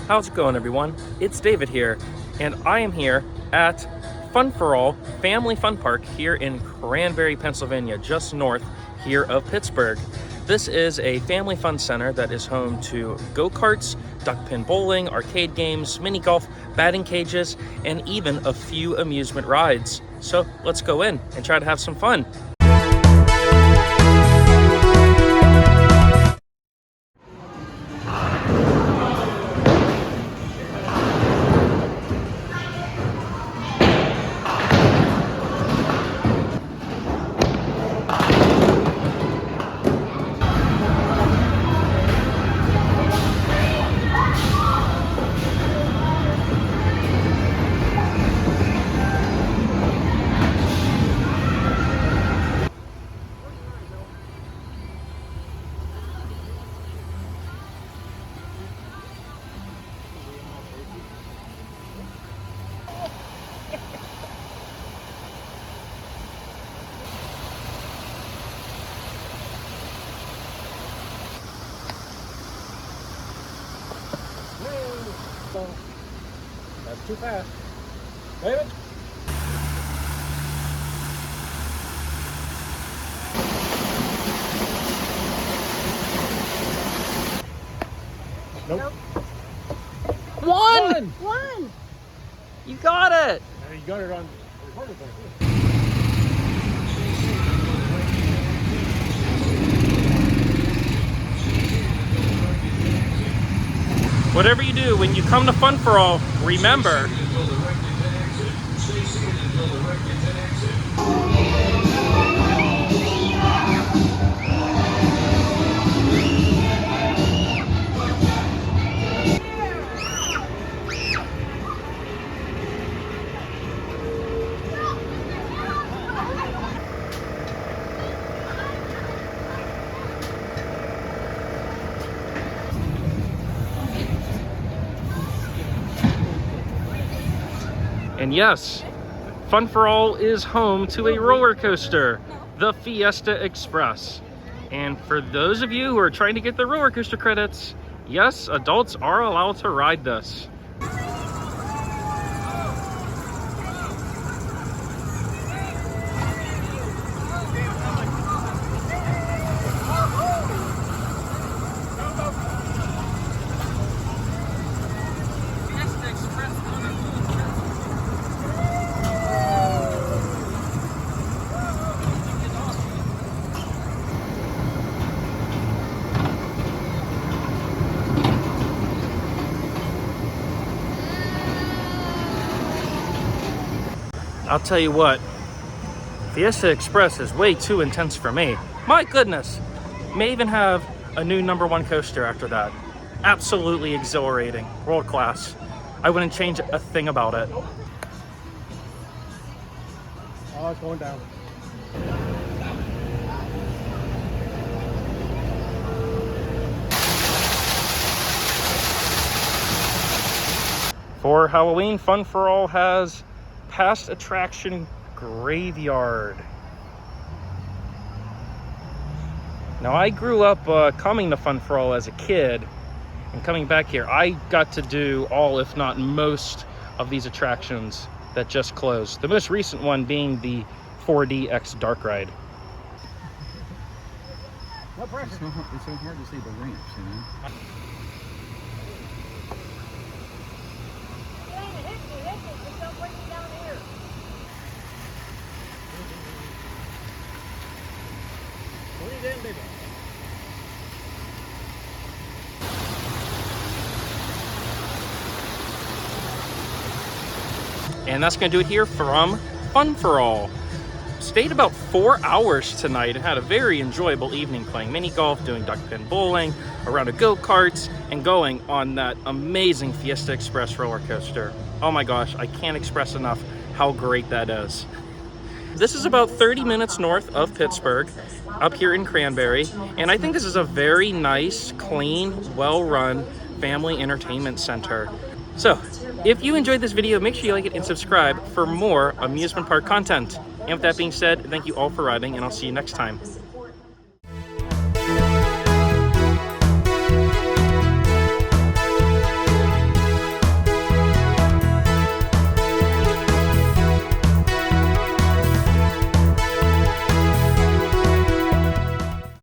How's it going, everyone? It's David here, and I am here at Fun Fore All Family Fun Park here in Cranberry, Pennsylvania, just north here of Pittsburgh. This is a family fun center that is home to go-karts, duck pin bowling, arcade games, mini golf, batting cages, and even a few amusement rides. So let's go in and try to have some fun. That's too fast. David? Nope. One! You got it! And you got it on recording thing. Whatever you do, when you come to Fun Fore All, remember, and yes, Fun Fore All is home to a roller coaster, the Fiesta Express. And for those of you who are trying to get the roller coaster credits, yes, adults are allowed to ride this. I'll tell you what, Fiesta Express is way too intense for me. My goodness, may even have a new #1 coaster after that. Absolutely exhilarating, world class. I wouldn't change a thing about it. Oh, it's going down. For Halloween, Fun Fore All has past attraction graveyard. Now, I grew up coming to Fun Fore All as a kid, and coming back here, I got to do all, if not most, of these attractions that just closed. The most recent one being the 4DX Dark Ride. No pressure. It's so hard to see the ramps, you know? And that's going to do it here from Fun Fore All. Stayed about 4 hours tonight and had a very enjoyable evening playing mini golf, doing duck pin bowling, around a go-karts, and going on that amazing Fiesta Express roller coaster. Oh my gosh, I can't express enough how great that is. This is about 30 minutes north of Pittsburgh, up here in Cranberry, and I think this is a very nice, clean, well-run family entertainment center. So, if you enjoyed this video, make sure you like it and subscribe for more amusement park content. And with that being said, thank you all for riding, and I'll see you next time.